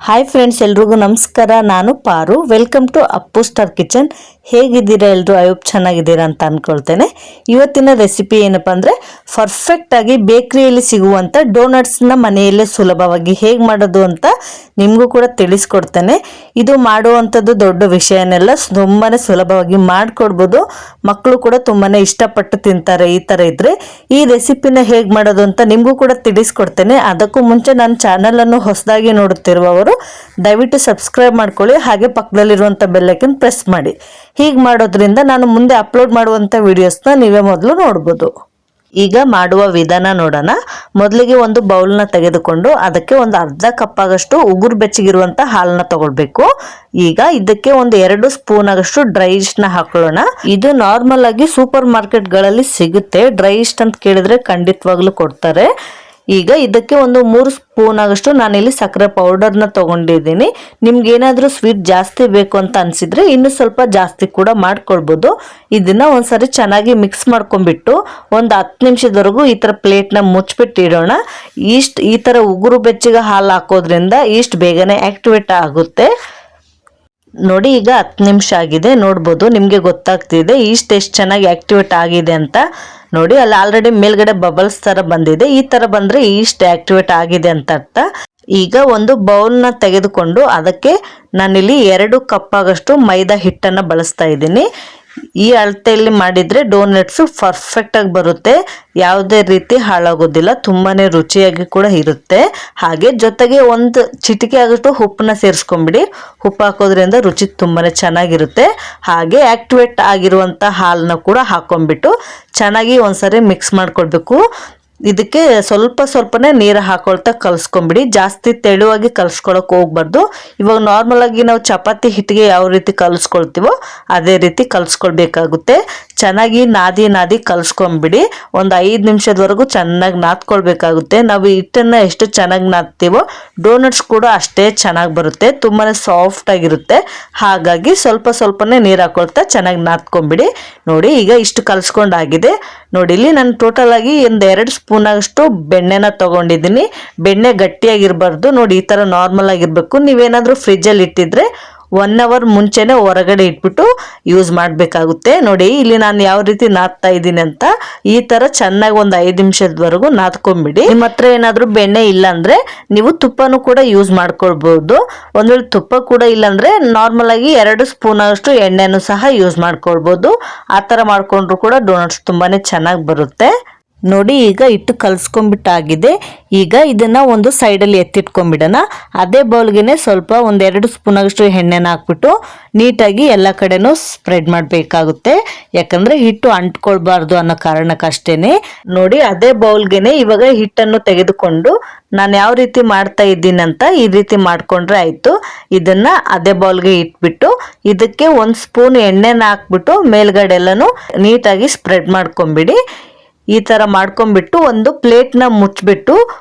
Hi friends, ಎಲ್ರಿಗೂ ನಮಸ್ಕಾರ. ನಾನು Paru. Welcome to Appu star kitchen. ಹೇಗಿದ್ದೀರಾ ಎಲ್ಲರೂ? ಐ ಹೋಪ್ ಚೆನ್ನಾಗಿದ್ದೀರಾ ಅಂತ ಅಂದ್ಕೊಳ್ತೇನೆ. ಇವತ್ತಿನ ರೆಸಿಪಿ ಏನಪ್ಪ ಅಂದರೆ ಪರ್ಫೆಕ್ಟಾಗಿ ಬೇಕ್ರಿಯಲ್ಲಿ ಸಿಗುವಂಥ ಡೋನಟ್ಸ್ನ ಮನೆಯಲ್ಲೇ ಸುಲಭವಾಗಿ ಹೇಗೆ ಮಾಡೋದು ಅಂತ ನಿಮಗೂ ಕೂಡ ತಿಳಿಸ್ಕೊಡ್ತೇನೆ. ಇದು ಮಾಡುವಂಥದ್ದು ದೊಡ್ಡ ವಿಷಯನೆಲ್ಲ, ತುಂಬಾ ಸುಲಭವಾಗಿ ಮಾಡಿಕೊಡ್ಬೋದು. ಮಕ್ಕಳು ಕೂಡ ತುಂಬಾ ಇಷ್ಟಪಟ್ಟು ತಿಂತಾರೆ ಈ ಥರ ಇದ್ದರೆ. ಈ ರೆಸಿಪಿನ ಹೇಗೆ ಮಾಡೋದು ಅಂತ ನಿಮಗೂ ಕೂಡ ತಿಳಿಸ್ಕೊಡ್ತೇನೆ. ಅದಕ್ಕೂ ಮುಂಚೆ ನನ್ನ ಚಾನಲನ್ನು ಹೊಸದಾಗಿ ನೋಡುತ್ತಿರುವವರು ದಯವಿಟ್ಟು ಸಬ್ಸ್ಕ್ರೈಬ್ ಮಾಡ್ಕೊಳ್ಳಿ, ಹಾಗೆ ಪಕ್ಕದಲ್ಲಿರುವಂಥ ಬೆಲ್ ಐಕನ್ ಪ್ರೆಸ್ ಮಾಡಿ. ಹೀಗೆ ಮಾಡೋದ್ರಿಂದ ನಾನು ಮುಂದೆ ಅಪ್ಲೋಡ್ ಮಾಡುವಂಥ ವಿಡಿಯೋಸ್ನ ನೀವೇ ಮೊದಲು ನೋಡ್ಬೋದು. ಈಗ ಮಾಡುವ ವಿಧಾನ ನೋಡೋಣ. ಮೊದಲಿಗೆ ಒಂದು ಬೌಲ್ನ ತೆಗೆದುಕೊಂಡು ಅದಕ್ಕೆ ಒಂದು ಅರ್ಧ ಕಪ್ ಆಗಷ್ಟು ಉಗುರು ಬೆಚ್ಚಗಿರುವಂಥ ಹಾಲನ್ನ ತಗೊಳ್ಬೇಕು. ಈಗ ಇದಕ್ಕೆ ಒಂದು 2 ಸ್ಪೂನ್ ಆಗಷ್ಟು ಡ್ರೈ ಈಸ್ಟ್ನ ಹಾಕೊಳ್ಳೋಣ. ಇದು ನಾರ್ಮಲ್ ಆಗಿ ಸೂಪರ್ ಮಾರ್ಕೆಟ್ಗಳಲ್ಲಿ ಸಿಗುತ್ತೆ. ಡ್ರೈ ಈಸ್ಟ್ ಅಂತ ಕೇಳಿದ್ರೆ ಖಂಡಿತವಾಗ್ಲೂ ಕೊಡ್ತಾರೆ. ಈಗ ಇದಕ್ಕೆ ಒಂದು 3 ಸ್ಪೂನ್ ಆಗಷ್ಟು ನಾನಿಲ್ಲಿ ಸಕ್ಕರೆ ಪೌಡರ್ನ ತಗೊಂಡಿದ್ದೀನಿ. ನಿಮ್ಗೆ ಏನಾದರೂ ಸ್ವೀಟ್ ಜಾಸ್ತಿ ಬೇಕು ಅಂತ ಅನಿಸಿದ್ರೆ ಇನ್ನೂ ಸ್ವಲ್ಪ ಜಾಸ್ತಿ ಕೂಡ ಮಾಡ್ಕೊಳ್ಬೋದು. ಇದನ್ನ ಒಂದ್ಸರಿ ಚೆನ್ನಾಗಿ ಮಿಕ್ಸ್ ಮಾಡ್ಕೊಂಡ್ಬಿಟ್ಟು ಒಂದು 10 ನಿಮಿಷದವರೆಗೂ ಈ ಥರ ಪ್ಲೇಟ್ನ ಮುಚ್ಚಿಬಿಟ್ಟು ಇಡೋಣ. ಈ ಥರ ಉಗುರು ಬೆಚ್ಚಗೆ ಹಾಲು ಹಾಕೋದ್ರಿಂದ ಈಸ್ಟ್ ಬೇಗನೆ ಆಕ್ಟಿವೇಟ್ ಆಗುತ್ತೆ. ನೋಡಿ, ಈಗ 10 ನಿಮಿಷ ಆಗಿದೆ. ನೋಡ್ಬೋದು, ನಿಮಗೆ ಗೊತ್ತಾಗ್ತಿದೆ ಈಸ್ಟ್ ಎಷ್ಟು ಚೆನ್ನಾಗಿ ಆಕ್ಟಿವೇಟ್ ಆಗಿದೆ ಅಂತ. ನೋಡಿ, ಅಲ್ಲಿ ಆಲ್ರೆಡಿ ಮೇಲ್ಗಡೆ ಬಬಲ್ಸ್ ತರ ಬಂದಿದೆ. ಈ ತರ ಬಂದ್ರೆ ಈಸ್ಟ್ ಆಕ್ಟಿವೇಟ್ ಆಗಿದೆ ಅಂತ ಅರ್ಥ. ಈಗ ಒಂದು ಬೌಲ್ನ ತೆಗೆದುಕೊಂಡು ಅದಕ್ಕೆ ನಾನಿಲ್ಲಿ 2 ಕಪ್ ಆಗಷ್ಟು ಮೈದಾ ಹಿಟ್ಟನ್ನು ಬಳಸ್ತಾ ಇದ್ದೀನಿ. ಈ ಅಳತೆಯಲ್ಲಿ ಮಾಡಿದ್ರೆ ಡೋನಟ್ಸ್ ಪರ್ಫೆಕ್ಟ್ ಆಗಿ ಬರುತ್ತೆ, ಯಾವುದೇ ರೀತಿ ಹಾಳಾಗೋದಿಲ್ಲ, ತುಂಬಾನೇ ರುಚಿಯಾಗಿ ಕೂಡ ಇರುತ್ತೆ. ಹಾಗೆ ಜೊತೆಗೆ ಒಂದು ಚಿಟಿಕೆ ಆಗಷ್ಟು ಉಪ್ಪನ್ನ ಸೇರಿಸ್ಕೊಂಡ್ಬಿಡಿ. ಉಪ್ಪು ಹಾಕೋದ್ರಿಂದ ರುಚಿ ತುಂಬಾನೇ ಚೆನ್ನಾಗಿರುತ್ತೆ. ಹಾಗೆ ಆಕ್ಟಿವೇಟ್ ಆಗಿರುವಂತ ಹಾಲನ್ನ ಕೂಡ ಹಾಕೊಂಡ್ಬಿಟ್ಟು ಚೆನ್ನಾಗಿ ಒಂದ್ಸರಿ ಮಿಕ್ಸ್ ಮಾಡ್ಕೊಳ್ಬೇಕು. ಇದಕ್ಕೆ ಸ್ವಲ್ಪನೇ ನೀರು ಹಾಕೊಳ್ತಾ ಕಲ್ಸ್ಕೊಂಬಿಡಿ. ಜಾಸ್ತಿ ತೆಳುವಾಗಿ ಕಲ್ಸ್ಕೊಳಕ್ ಹೋಗ್ಬಾರ್ದು. ಇವಾಗ ನಾರ್ಮಲ್ ಆಗಿ ನಾವು ಚಪಾತಿ ಹಿಟ್ಟಿಗೆ ಯಾವ ರೀತಿ ಕಲ್ಸ್ಕೊಳ್ತೀವೋ ಅದೇ ರೀತಿ ಕಲ್ಸ್ಕೊಳ್ಬೇಕಾಗುತ್ತೆ. ಚೆನ್ನಾಗಿ ನಾದಿ ಕಲ್ಸ್ಕೊಂಬಿಡಿ. ಒಂದು 5 ನಿಮಿಷದವರೆಗೂ ಚೆನ್ನಾಗಿ ನಾದ್ಕೊಳ್ಬೇಕಾಗುತ್ತೆ. ನಾವು ಹಿಟ್ಟನ್ನ ಎಷ್ಟು ಚೆನ್ನಾಗಿ ನಾದ್ತೀವೋ ಡೋನಟ್ಸ್ ಕೂಡ ಅಷ್ಟೇ ಚೆನ್ನಾಗಿ ಬರುತ್ತೆ, ತುಂಬಾನೇ ಸಾಫ್ಟ್ ಆಗಿರುತ್ತೆ. ಹಾಗಾಗಿ ಸ್ವಲ್ಪನೇ ನೀರು ಹಾಕೊಳ್ತಾ ಚೆನ್ನಾಗಿ ನಾದ್ಕೊಂಬಿಡಿ. ನೋಡಿ, ಈಗ ಇಷ್ಟು ಕಲ್ಸ್ಕೊಂಡಾಗಿದೆ. ನೋಡಿ, ಇಲ್ಲಿ ನಾನು ಟೋಟಲ್ ಆಗಿ ಒಂದು 2 ಸ್ಪೂನ್ ಆಗಷ್ಟು ಬೆಣ್ಣೆನ ತಗೊಂಡಿದ್ದೀನಿ. ಬೆಣ್ಣೆ ಗಟ್ಟಿಯಾಗಿರ್ಬಾರ್ದು. ನೋಡಿ, ಈ ತರ ನಾರ್ಮಲ್ ಆಗಿರ್ಬೇಕು. ನೀವೇನಾದ್ರೂ ಫ್ರಿಜ್ಜಲ್ಲಿ ಇಟ್ಟಿದ್ರೆ 1 ಅವರ್ ಮುಂಚೆನೆ ಹೊರಗಡೆ ಇಟ್ಬಿಟ್ಟು ಯೂಸ್ ಮಾಡಬೇಕಾಗುತ್ತೆ. ನೋಡಿ, ಇಲ್ಲಿ ನಾನು ಯಾವ ರೀತಿ ನಾದ್ತಾ ಇದ್ದೀನಿ ಅಂತ. ಈ ತರ ಚೆನ್ನಾಗಿ ಒಂದು 5 ನಿಮಿಷದವರೆಗೂ ನಾದ್ಕೊಂಡ್ಬಿಡಿ. ನಿಮ್ಮ ಹತ್ರ ಏನಾದ್ರೂ ಬೆಣ್ಣೆ ಇಲ್ಲ ಅಂದ್ರೆ ನೀವು ತುಪ್ಪನೂ ಕೂಡ ಯೂಸ್ ಮಾಡ್ಕೊಳ್ಬಹುದು. ಒಂದ್ ವೇಳೆ ತುಪ್ಪ ಕೂಡ ಇಲ್ಲ ನಾರ್ಮಲ್ ಆಗಿ 2 ಸ್ಪೂನ್ ಆಗಷ್ಟು ಎಣ್ಣೆನೂ ಸಹ ಯೂಸ್ ಮಾಡ್ಕೊಳ್ಬಹುದು. ಆ ತರ ಮಾಡ್ಕೊಂಡ್ರು ಕೂಡ ಡೋನಟ್ಸ್ ತುಂಬಾನೇ ಚೆನ್ನಾಗಿ ಬರುತ್ತೆ. ನೋಡಿ, ಈಗ ಹಿಟ್ಟು ಕಲ್ಸ್ಕೊಂಡ್ಬಿಟ್ಟಾಗಿದೆ. ಈಗ ಇದನ್ನ ಒಂದು ಸೈಡಲ್ಲಿ ಎತ್ತಿಟ್ಕೊಂಡ್ಬಿಡೋಣ. ಅದೇ ಬೌಲ್ಗೆನೆ ಸ್ವಲ್ಪ ಒಂದು 2 ಸ್ಪೂನ್ ಆಗಷ್ಟು ಎಣ್ಣೆನ ಹಾಕ್ಬಿಟ್ಟು ನೀಟಾಗಿ ಎಲ್ಲ ಕಡೆನೂ ಸ್ಪ್ರೆಡ್ ಮಾಡಬೇಕಾಗುತ್ತೆ. ಯಾಕಂದ್ರೆ ಹಿಟ್ಟು ಅಂಟ್ಕೊಳ್ಬಾರ್ದು ಅನ್ನೋ ಕಾರಣಕ್ಕಷ್ಟೇನೆ. ನೋಡಿ, ಅದೇ ಬೌಲ್ಗೆನೆ ಇವಾಗ ಹಿಟ್ಟನ್ನು ತೆಗೆದುಕೊಂಡು ನಾನು ಯಾವ ರೀತಿ ಮಾಡ್ತಾ ಇದ್ದೀನಿ ಅಂತ ಈ ರೀತಿ ಮಾಡ್ಕೊಂಡ್ರೆ ಆಯ್ತು. ಇದನ್ನ ಅದೇ ಬೌಲ್ಗೆ ಇಟ್ಬಿಟ್ಟು ಇದಕ್ಕೆ 1 ಸ್ಪೂನ್ ಎಣ್ಣೆನ ಹಾಕ್ಬಿಟ್ಟು ಮೇಲ್ಗಡೆ ಎಲ್ಲಾನು ನೀಟಾಗಿ ಸ್ಪ್ರೆಡ್ ಮಾಡ್ಕೊಂಬಿಡಿ. ಈ ತರ ಮಾಡ್ಕೊಂಡ್ಬಿಟ್ಟು ಒಂದು ಪ್ಲೇಟ್ನ ಮುಚ್ಚಿಬಿಟ್ಟು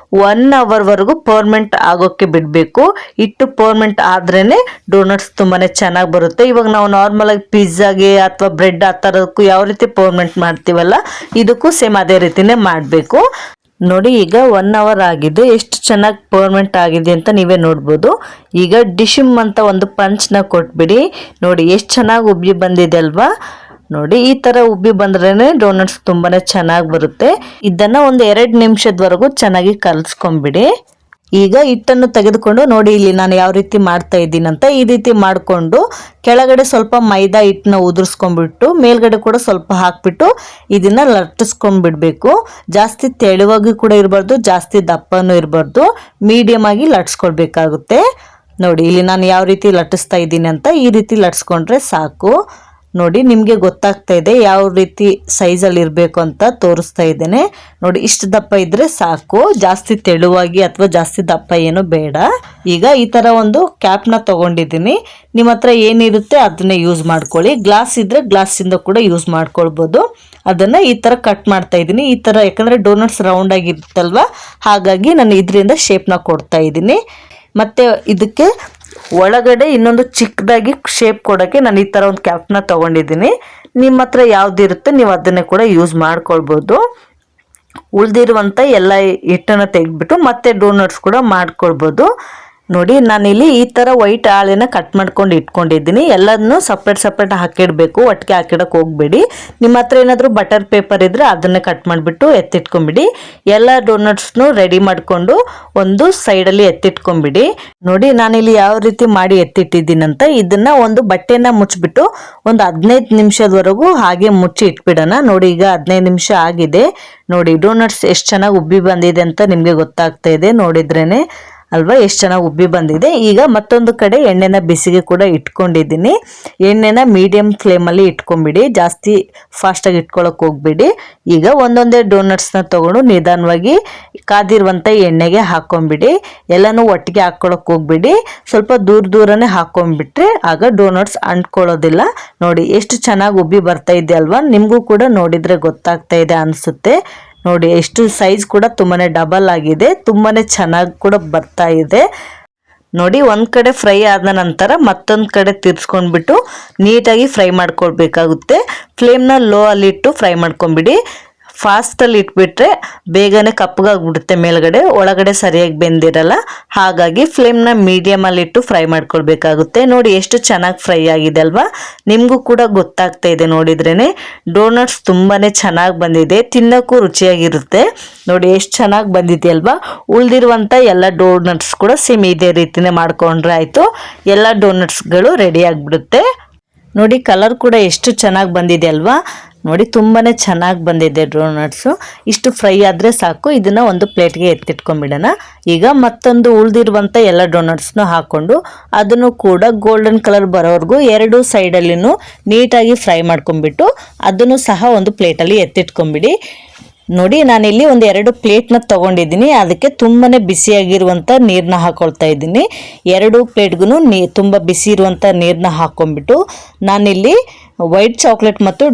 1 ಅವರ್ ವರೆಗೂ ಪರ್ಮೆಂಟ್ ಆಗೋಕೆ ಬಿಡಬೇಕು. ಹಿಟ್ಟು ಪರ್ಮೆಂಟ್ ಆದ್ರೇನೆ ಡೋನಟ್ಸ್ ತುಂಬಾನೇ ಚೆನ್ನಾಗಿ ಬರುತ್ತೆ. ಇವಾಗ ನಾವು ನಾರ್ಮಲ್ ಆಗಿ ಪಿಜ್ಜಾಗೆ ಅಥವಾ ಬ್ರೆಡ್ ಆ ಥರದಕ್ಕೂ ಯಾವ ರೀತಿ ಪರ್ಮೆಂಟ್ ಮಾಡ್ತೀವಲ್ಲ, ಇದಕ್ಕೂ ಸೇಮ್ ಅದೇ ರೀತಿನೇ ಮಾಡಬೇಕು. ನೋಡಿ, ಈಗ 1 ಅವರ್ ಆಗಿದೆ. ಎಷ್ಟು ಚೆನ್ನಾಗಿ ಪರ್ಮೆಂಟ್ ಆಗಿದೆ ಅಂತ ನೀವೇ ನೋಡ್ಬೋದು. ಈಗ ಡಿಶಿಮ್ ಅಂತ ಒಂದು ಪಂಚ್ನ ಕೊಟ್ಬಿಡಿ. ನೋಡಿ, ಎಷ್ಟು ಚೆನ್ನಾಗಿ ಉಬ್ಬಿ ಬಂದಿದೆ ಅಲ್ವಾ. ನೋಡಿ, ಈ ತರ ಉಬ್ಬಿ ಬಂದ್ರೇನೆ ಡೋನಟ್ಸ್ ತುಂಬಾನೇ ಚೆನ್ನಾಗಿ ಬರುತ್ತೆ. ಇದನ್ನ ಒಂದು 2 ನಿಮಿಷದವರೆಗೂ ಚೆನ್ನಾಗಿ ಕಲ್ಸ್ಕೊಂಡ್ಬಿಡಿ. ಈಗ ಹಿಟ್ಟನ್ನು ತೆಗೆದುಕೊಂಡು ನೋಡಿ, ಇಲ್ಲಿ ನಾನು ಯಾವ ರೀತಿ ಮಾಡ್ತಾ ಇದ್ದೀನಿ ಅಂತ ಈ ರೀತಿ ಮಾಡಿಕೊಂಡು ಕೆಳಗಡೆ ಸ್ವಲ್ಪ ಮೈದಾ ಹಿಟ್ಟನ್ನ ಉದುರಿಸ್ಕೊಂಡ್ಬಿಟ್ಟು ಮೇಲ್ಗಡೆ ಕೂಡ ಸ್ವಲ್ಪ ಹಾಕ್ಬಿಟ್ಟು ಇದನ್ನ ಲಟ್ಟಿಸ್ಕೊಂಡ್ಬಿಡ್ಬೇಕು. ಜಾಸ್ತಿ ತೆಳುವಾಗಿ ಕೂಡ ಇರಬಾರ್ದು, ಜಾಸ್ತಿ ದಪ್ಪನೂ ಇರಬಾರ್ದು, ಮೀಡಿಯಂ ಆಗಿ ಲಟ್ಸ್ಕೊಳ್ಬೇಕಾಗುತ್ತೆ. ನೋಡಿ, ಇಲ್ಲಿ ನಾನು ಯಾವ ರೀತಿ ಲಟ್ಟಿಸ್ತಾ ಇದ್ದೀನಿ ಅಂತ ಈ ರೀತಿ ಲಟ್ಸ್ಕೊಂಡ್ರೆ ಸಾಕು. ನೋಡಿ, ನಿಮಗೆ ಗೊತ್ತಾಗ್ತಾ ಇದೆ ಯಾವ ರೀತಿ ಸೈಜಲ್ಲಿ ಇರಬೇಕು ಅಂತ ತೋರಿಸ್ತಾ ಇದ್ದೇನೆ. ನೋಡಿ, ಇಷ್ಟು ದಪ್ಪ ಇದ್ರೆ ಸಾಕು, ಜಾಸ್ತಿ ತೆಳುವಾಗಿ ಅಥವಾ ಜಾಸ್ತಿ ದಪ್ಪ ಏನು ಬೇಡ. ಈಗ ಈ ತರ ಒಂದು ಕ್ಯಾಪ್ನ ತಗೊಂಡಿದ್ದೀನಿ. ನಿಮ್ಮ ಹತ್ರ ಏನಿರುತ್ತೆ ಅದನ್ನೇ ಯೂಸ್ ಮಾಡ್ಕೊಳ್ಳಿ. ಗ್ಲಾಸ್ ಇದ್ರೆ ಗ್ಲಾಸಿಂದ ಕೂಡ ಯೂಸ್ ಮಾಡ್ಕೊಳ್ಬೋದು. ಅದನ್ನ ಈ ತರ ಕಟ್ ಮಾಡ್ತಾ ಇದ್ದೀನಿ. ಈ ತರ ಯಾಕಂದ್ರೆ ಡೋನಟ್ಸ್ ರೌಂಡ್ ಆಗಿರುತ್ತಲ್ವಾ, ಹಾಗಾಗಿ ನಾನು ಇದರಿಂದ ಶೇಪ್ನ ಕೊಡ್ತಾ ಇದ್ದೀನಿ. ಮತ್ತೆ ಇದಕ್ಕೆ ಒಳಗಡೆ ಇನ್ನೊಂದು ಚಿಕ್ಕದಾಗಿ ಶೇಪ್ ಕೊಡೋಕ್ಕೆ ನಾನು ಈ ಥರ ಒಂದು ಕ್ಯಾಪ್ನ ತೊಗೊಂಡಿದ್ದೀನಿ. ನಿಮ್ಮ ಹತ್ರ ಯಾವುದಿರುತ್ತೆ ನೀವು ಅದನ್ನೇ ಕೂಡ ಯೂಸ್ ಮಾಡ್ಕೊಳ್ಬೋದು. ಉಳಿದಿರುವಂಥ ಎಲ್ಲ ಹಿಟ್ಟನ್ನು ತೆಗೆದ್ಬಿಟ್ಟು ಮತ್ತೆ ಡೋನಟ್ಸ್ ಕೂಡ ಮಾಡ್ಕೊಳ್ಬೋದು. ನೋಡಿ ನಾನಿಲ್ಲಿ ಈ ತರ ವೈಟ್ ಹಾಳೆನ ಕಟ್ ಮಾಡ್ಕೊಂಡು ಇಟ್ಕೊಂಡಿದ್ದೀನಿ. ಎಲ್ಲದನ್ನು ಸಪ್ರೇಟ್ ಹಾಕಿಡಬೇಕು, ಒಟ್ಟಿಗೆ ಹಾಕಿಡಕ್ಕೆ ಹೋಗ್ಬೇಡಿ. ನಿಮ್ಮ ಹತ್ರ ಏನಾದರೂ ಬಟರ್ ಪೇಪರ್ ಇದ್ರೆ ಅದನ್ನೇ ಕಟ್ ಮಾಡಿಬಿಟ್ಟು ಎತ್ತಿಟ್ಕೊಂಡ್ಬಿಡಿ. ಎಲ್ಲ ಡೋನಟ್ಸ್ನು ರೆಡಿ ಮಾಡಿಕೊಂಡು ಒಂದು ಸೈಡಲ್ಲಿ ಎತ್ತಿಟ್ಕೊಂಡ್ಬಿಡಿ. ನೋಡಿ ನಾನಿಲ್ಲಿ ಯಾವ ರೀತಿ ಮಾಡಿ ಎತ್ತಿಟ್ಟಿದ್ದೀನಿ ಅಂತ. ಇದನ್ನ ಒಂದು ಬಟ್ಟೆನ ಮುಚ್ಚಿಬಿಟ್ಟು ಒಂದು 15 ನಿಮಿಷದವರೆಗೂ ಹಾಗೆ ಮುಚ್ಚಿ ಇಟ್ಬಿಡೋಣ. ನೋಡಿ ಈಗ 15 ನಿಮಿಷ ಆಗಿದೆ. ನೋಡಿ ಡೋನಟ್ಸ್ ಎಷ್ಟು ಚೆನ್ನಾಗಿ ಉಬ್ಬಿ ಬಂದಿದೆ ಅಂತ ನಿಮಗೆ ಗೊತ್ತಾಗ್ತಾ ಇದೆ ನೋಡಿದ್ರೇನೆ ಅಲ್ವಾ, ಎಷ್ಟು ಚೆನ್ನಾಗಿ ಉಬ್ಬಿ ಬಂದಿದೆ. ಈಗ ಮತ್ತೊಂದು ಕಡೆ ಎಣ್ಣೆನ ಬಿಸಿಗೆ ಕೂಡ ಇಟ್ಕೊಂಡಿದ್ದೀನಿ. ಎಣ್ಣೆನ ಮೀಡಿಯಂ ಫ್ಲೇಮಲ್ಲಿ ಇಟ್ಕೊಂಡ್ಬಿಡಿ, ಜಾಸ್ತಿ ಫಾಸ್ಟಾಗಿ ಇಟ್ಕೊಳ್ಳೋಕೆ ಹೋಗ್ಬಿಡಿ. ಈಗ ಒಂದೊಂದೇ ಡೋನಟ್ಸ್ನ ತೊಗೊಂಡು ನಿಧಾನವಾಗಿ ಕಾದಿರುವಂಥ ಎಣ್ಣೆಗೆ ಹಾಕ್ಕೊಂಬಿಡಿ. ಎಲ್ಲನೂ ಒಟ್ಟಿಗೆ ಹಾಕ್ಕೊಳ್ಳೋಕೆ ಹೋಗ್ಬಿಡಿ, ಸ್ವಲ್ಪ ದೂರನೇ ಹಾಕ್ಕೊಂಡ್ಬಿಟ್ರೆ ಆಗ ಡೋನಟ್ಸ್ ಅಂಟ್ಕೊಳ್ಳೋದಿಲ್ಲ. ನೋಡಿ ಎಷ್ಟು ಚೆನ್ನಾಗಿ ಉಬ್ಬಿ ಬರ್ತಾ ಇದೆ ಅಲ್ವಾ, ನಿಮಗೂ ಕೂಡ ನೋಡಿದರೆ ಗೊತ್ತಾಗ್ತಾ ಇದೆ ಅನಿಸುತ್ತೆ. ನೋಡಿ ಎಷ್ಟು ಸೈಜ್ ಕೂಡ ತುಂಬಾನೇ ಡಬಲ್ ಆಗಿದೆ, ತುಂಬಾನೇ ಚೆನ್ನಾಗಿ ಕೂಡ ಬರ್ತಾ ಇದೆ. ನೋಡಿ ಒಂದು ಕಡೆ ಫ್ರೈ ಆದ ನಂತರ ಮತ್ತೊಂದು ಕಡೆ ತಿರ್ಸ್ಕೊಂಡ್ಬಿಟ್ಟು ನೀಟಾಗಿ ಫ್ರೈ ಮಾಡ್ಕೊಳ್ಬೇಕಾಗುತ್ತೆ. ಫ್ಲೇಮ್ನ ಲೋ ಅಲ್ಲಿ ಇಟ್ಟು ಫ್ರೈ ಮಾಡ್ಕೊಂಬಿಡಿ. ಫಾಸ್ಟಲ್ಲಿ ಇಟ್ಬಿಟ್ರೆ ಬೇಗನೆ ಕಪ್ಪಗಾಗ್ಬಿಡುತ್ತೆ ಮೇಲ್ಗಡೆ, ಒಳಗಡೆ ಸರಿಯಾಗಿ ಬೆಂದಿರಲ್ಲ. ಹಾಗಾಗಿ ಫ್ಲೇಮ್ನ ಮೀಡಿಯಮಲ್ಲಿ ಇಟ್ಟು ಫ್ರೈ ಮಾಡ್ಕೊಳ್ಬೇಕಾಗುತ್ತೆ. ನೋಡಿ ಎಷ್ಟು ಚೆನ್ನಾಗಿ ಫ್ರೈ ಆಗಿದೆ ಅಲ್ವಾ, ನಿಮಗೂ ಕೂಡ ಗೊತ್ತಾಗ್ತಾ ಇದೆ ನೋಡಿದ್ರೇನೆ. ಡೋನಟ್ಸ್ ತುಂಬಾನೇ ಚೆನ್ನಾಗಿ ಬಂದಿದೆ, ತಿನ್ನೋಕ್ಕೂ ರುಚಿಯಾಗಿರುತ್ತೆ. ನೋಡಿ ಎಷ್ಟು ಚೆನ್ನಾಗಿ ಬಂದಿದೆ ಅಲ್ವಾ. ಉಳಿದಿರುವಂಥ ಎಲ್ಲ ಡೋನಟ್ಸ್ ಕೂಡ ಸೇಮ್ ಇದೇ ರೀತಿನೇ ಮಾಡ್ಕೊಂಡ್ರೆ ಆಯಿತು, ಎಲ್ಲ ಡೋನಟ್ಸ್ಗಳು ರೆಡಿ ಆಗಿಬಿಡುತ್ತೆ. ನೋಡಿ ಕಲರ್ ಕೂಡ ಎಷ್ಟು ಚೆನ್ನಾಗಿ ಬಂದಿದೆ ಅಲ್ವಾ. ನೋಡಿ ತುಂಬಾನೇ ಚೆನ್ನಾಗಿ ಬಂದಿದೆ ಡೋನಟ್ಸು. ಇಷ್ಟು ಫ್ರೈ ಆದರೆ ಸಾಕು. ಇದನ್ನು ಒಂದು ಪ್ಲೇಟ್ಗೆ ಎತ್ತಿಟ್ಕೊಂಡ್ಬಿಡೋಣ. ಈಗ ಮತ್ತೊಂದು ಉಳಿದಿರುವಂಥ ಎಲ್ಲ ಡೋನಟ್ಸ್ನು ಹಾಕ್ಕೊಂಡು ಅದನ್ನು ಕೂಡ ಗೋಲ್ಡನ್ ಕಲರ್ ಬರೋವರೆಗೂ ಎರಡು ಸೈಡಲ್ಲಿನೂ ನೀಟಾಗಿ ಫ್ರೈ ಮಾಡ್ಕೊಂಡ್ಬಿಟ್ಟು ಅದನ್ನು ಸಹ ಒಂದು ಪ್ಲೇಟಲ್ಲಿ ಎತ್ತಿಟ್ಕೊಂಡ್ಬಿಡಿ. ನೋಡಿ ನಾನಿಲ್ಲಿ ಒಂದು 2 ಪ್ಲೇಟ್ನ ತೊಗೊಂಡಿದ್ದೀನಿ, ಅದಕ್ಕೆ ತುಂಬಾನೇ ಬಿಸಿಯಾಗಿರುವಂಥ ನೀರನ್ನ ಹಾಕೊಳ್ತಾ ಇದ್ದೀನಿ. 2 ಪ್ಲೇಟ್ಗೂ ತುಂಬ ಬಿಸಿ ಇರುವಂಥ ನೀರನ್ನ ಹಾಕ್ಕೊಂಡ್ಬಿಟ್ಟು ನಾನಿಲ್ಲಿ ವೈಟ್ ಚಾಕ್ಲೇಟ್ ಮತ್ತು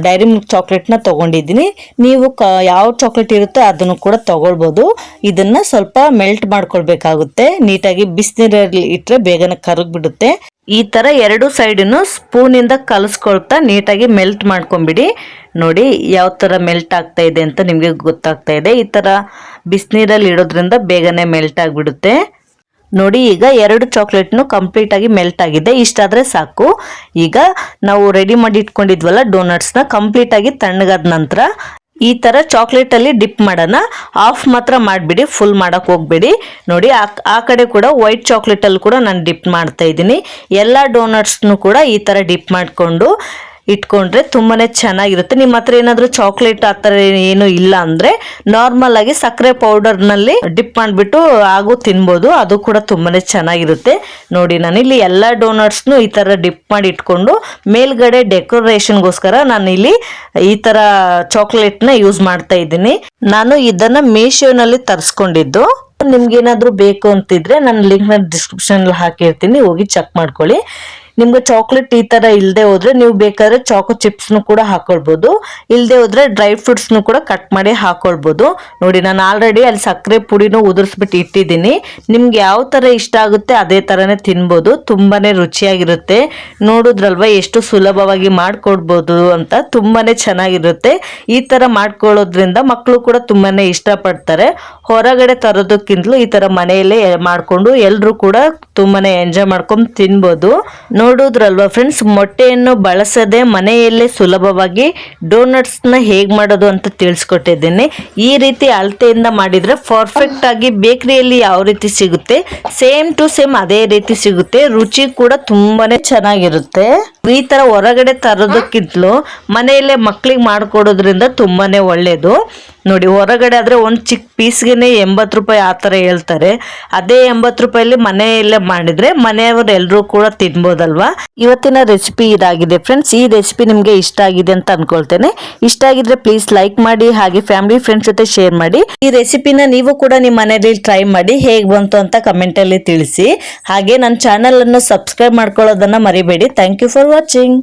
ಡೈರಿ ಮಿಲ್ಕ್ ಚಾಕ್ಲೇಟ್ನ ತೊಗೊಂಡಿದ್ದೀನಿ. ನೀವು ಯಾವ ಚಾಕ್ಲೇಟ್ ಇರುತ್ತೋ ಅದನ್ನು ಕೂಡ ತೊಗೊಳ್ಬೋದು. ಇದನ್ನು ಸ್ವಲ್ಪ ಮೆಲ್ಟ್ ಮಾಡ್ಕೊಳ್ಬೇಕಾಗುತ್ತೆ. ನೀಟಾಗಿ ಬಿಸಿನೀರಲ್ಲಿ ಇಟ್ಟರೆ ಬೇಗನೆ ಕರಗಿಬಿಡುತ್ತೆ. ಈ ಥರ 2 ಸೈಡನ್ನು ಸ್ಪೂನಿಂದ ಕಲಿಸ್ಕೊಳ್ತಾ ನೀಟಾಗಿ ಮೆಲ್ಟ್ ಮಾಡ್ಕೊಂಬಿಡಿ. ನೋಡಿ ಯಾವ ಥರ ಮೆಲ್ಟ್ ಆಗ್ತಾ ಇದೆ ಅಂತ ನಿಮಗೆ ಗೊತ್ತಾಗ್ತಾ ಇದೆ. ಈ ಥರ ಬಿಸಿನೀರಲ್ಲಿ ಇಡೋದ್ರಿಂದ ಬೇಗನೆ ಮೆಲ್ಟ್ ಆಗಿಬಿಡುತ್ತೆ. ನೋಡಿ ಈಗ 2 ಚಾಕ್ಲೇಟ್ನು ಕಂಪ್ಲೀಟಾಗಿ ಮೆಲ್ಟ್ ಆಗಿದೆ. ಇಷ್ಟಾದರೆ ಸಾಕು. ಈಗ ನಾವು ರೆಡಿ ಮಾಡಿ ಇಟ್ಕೊಂಡಿದ್ವಲ್ಲ ಡೋನಟ್ಸ್ನ ಕಂಪ್ಲೀಟಾಗಿ ತಣ್ಣಗಾದ ನಂತರ ಈ ಥರ ಚಾಕ್ಲೇಟಲ್ಲಿ ಡಿಪ್ ಮಾಡೋಣ. ಆಫ್ ಮಾತ್ರ ಮಾಡಿಬಿಡಿ, ಫುಲ್ ಮಾಡೋಕ್ಕೆ ಹೋಗಬೇಡಿ. ನೋಡಿ ಆ ಕಡೆ ಕೂಡ ವೈಟ್ ಚಾಕ್ಲೇಟಲ್ಲಿ ಕೂಡ ನಾನು ಡಿಪ್ ಮಾಡ್ತಾ ಇದ್ದೀನಿ. ಎಲ್ಲ ಡೋನಟ್ಸ್ನು ಕೂಡ ಈ ಥರ ಡಿಪ್ ಮಾಡಿಕೊಂಡು ಇಟ್ಕೊಂಡ್ರೆ ತುಂಬಾನೇ ಚೆನ್ನಾಗಿರುತ್ತೆ. ನಿಮ್ಮ ಹತ್ರ ಏನಾದರೂ ಚಾಕ್ಲೇಟ್ ಆ ಥರ ಏನು ಇಲ್ಲ ಅಂದರೆ ನಾರ್ಮಲ್ ಆಗಿ ಸಕ್ಕರೆ ಪೌಡರ್ನಲ್ಲಿ ಡಿಪ್ ಮಾಡಿಬಿಟ್ಟು ಹಾಗೂ ತಿನ್ಬೋದು, ಅದು ಕೂಡ ತುಂಬಾನೇ ಚೆನ್ನಾಗಿರುತ್ತೆ. ನೋಡಿ ನಾನಿಲ್ಲಿ ಎಲ್ಲ ಡೋನಟ್ಸ್ನು ಈ ಥರ ಡಿಪ್ ಮಾಡಿ ಇಟ್ಕೊಂಡು ಮೇಲ್ಗಡೆ ಡೆಕೋರೇಷನ್ಗೋಸ್ಕರ ನಾನಿಲ್ಲಿ ಈ ಥರ ಚಾಕ್ಲೇಟ್ನ ಯೂಸ್ ಮಾಡ್ತಾ ಇದ್ದೀನಿ. ನಾನು ಇದನ್ನು ಮೀಶೋನಲ್ಲಿ ತರಿಸ್ಕೊಂಡಿದ್ದು. ನಿಮ್ಗೇನಾದರೂ ಬೇಕು ಅಂತಿದ್ರೆ ನಾನು ಲಿಂಕ್ನ ಡಿಸ್ಕ್ರಿಪ್ಷನಲ್ಲಿ ಹಾಕಿರ್ತೀನಿ, ಹೋಗಿ ಚೆಕ್ ಮಾಡ್ಕೊಳ್ಳಿ. ನಿಮ್ಗೆ ಚಾಕ್ಲೇಟ್ ಈ ಥರ ಇಲ್ಲದೆ ಹೋದರೆ ನೀವು ಬೇಕಾದ್ರೆ ಚಾಕೋ ಚಿಪ್ಸ್ನು ಕೂಡ ಹಾಕೊಳ್ಬೋದು, ಇಲ್ಲದೆ ಹೋದರೆ ಡ್ರೈ ಫ್ರೂಟ್ಸ್ನು ಕೂಡ ಕಟ್ ಮಾಡಿ ಹಾಕೊಳ್ಬೋದು. ನೋಡಿ ನಾನು ಆಲ್ರೆಡಿ ಅಲ್ಲಿ ಸಕ್ಕರೆ ಪುಡಿನೂ ಉದುರಿಸ್ಬಿಟ್ಟು ಇಟ್ಟಿದ್ದೀನಿ. ನಿಮ್ಗೆ ಯಾವ ಥರ ಇಷ್ಟ ಆಗುತ್ತೆ ಅದೇ ಥರನೇ ತಿನ್ಬೋದು, ತುಂಬಾ ರುಚಿಯಾಗಿರುತ್ತೆ. ನೋಡಿದ್ರಲ್ವ ಎಷ್ಟು ಸುಲಭವಾಗಿ ಮಾಡ್ಕೊಡ್ಬೋದು ಅಂತ, ತುಂಬಾ ಚೆನ್ನಾಗಿರುತ್ತೆ. ಈ ಥರ ಮಾಡ್ಕೊಳ್ಳೋದ್ರಿಂದ ಮಕ್ಕಳು ಕೂಡ ತುಂಬಾ ಇಷ್ಟಪಡ್ತಾರೆ. ಹೊರಗಡೆ ತರೋದಕ್ಕಿಂತಲೂ ಈ ಥರ ಮನೆಯಲ್ಲೇ ಮಾಡಿಕೊಂಡು ಎಲ್ಲರೂ ಕೂಡ ತುಂಬಾ ಎಂಜಾಯ್ ಮಾಡ್ಕೊಂಡು ತಿನ್ಬೋದು. ನೋಡುದ್ರಲ್ವಾ ಫ್ರೆಂಡ್ಸ್, ಮೊಟ್ಟೆಯನ್ನು ಬಳಸದೆ ಮನೆಯಲ್ಲೇ ಸುಲಭವಾಗಿ ಡೋನಟ್ಸ್ನ ಹೇಗೆ ಮಾಡೋದು ಅಂತ ತಿಳಿಸ್ಕೊಟ್ಟಿದ್ದೇನೆ. ಈ ರೀತಿ ಅಳತೆಯಿಂದ ಮಾಡಿದರೆ ಪರ್ಫೆಕ್ಟ್ ಆಗಿ ಬೇಕರಿಯಲ್ಲಿ ಯಾವ ರೀತಿ ಸಿಗುತ್ತೆ ಸೇಮ್ ಟು ಸೇಮ್ ಅದೇ ರೀತಿ ಸಿಗುತ್ತೆ. ರುಚಿ ಕೂಡ ತುಂಬಾನೇ ಚೆನ್ನಾಗಿರುತ್ತೆ. ಈ ಥರ ಹೊರಗಡೆ ತರೋದಕ್ಕಿಂತಲೂ ಮನೆಯಲ್ಲೇ ಮಕ್ಕಳಿಗೆ ಮಾಡಿಕೊಡೋದ್ರಿಂದ ತುಂಬಾನೇ ಒಳ್ಳೆಯದು. ನೋಡಿ ಹೊರಗಡೆ ಆದರೆ ಒಂದು ಚಿಕ್ಕ ಪೀಸ್ಗೆ 80 ರೂಪಾಯಿ ಆ ಥರ ಹೇಳ್ತಾರೆ. ಅದೇ 80 ರೂಪಾಯಲ್ಲಿ ಮನೆಯಲ್ಲೇ ಮಾಡಿದರೆ ಮನೆಯವರು ಎಲ್ಲರೂ ಕೂಡ ತಿನ್ಬೋದಲ್ವಾ. ಇವತ್ತಿನ ರೆಸಿಪಿ ಇದಾಗಿದೆ ಫ್ರೆಂಡ್ಸ್. ಈ ರೆಸಿಪಿ ನಿಮಗೆ ಇಷ್ಟ ಆಗಿದೆ ಅಂತ ಅನ್ಕೊಳ್ತೇನೆ. ಇಷ್ಟ ಆಗಿದ್ರೆ ಪ್ಲೀಸ್ ಲೈಕ್ ಮಾಡಿ, ಹಾಗೆ ಫ್ಯಾಮಿಲಿ ಫ್ರೆಂಡ್ಸ್ ಜೊತೆ ಶೇರ್ ಮಾಡಿ. ಈ ರೆಸಿಪಿನ ನೀವು ಕೂಡ ನಿಮ್ಮ ಮನೆಯಲ್ಲಿ ಟ್ರೈ ಮಾಡಿ ಹೇಗೆ ಬಂತು ಅಂತ ಕಮೆಂಟಲ್ಲಿ ತಿಳಿಸಿ. ಹಾಗೆ ನನ್ನ ಚಾನಲನ್ನು ಸಬ್ಸ್ಕ್ರೈಬ್ ಮಾಡ್ಕೊಳ್ಳೋದನ್ನು ಮರಿಬೇಡಿ. Thank you for watching.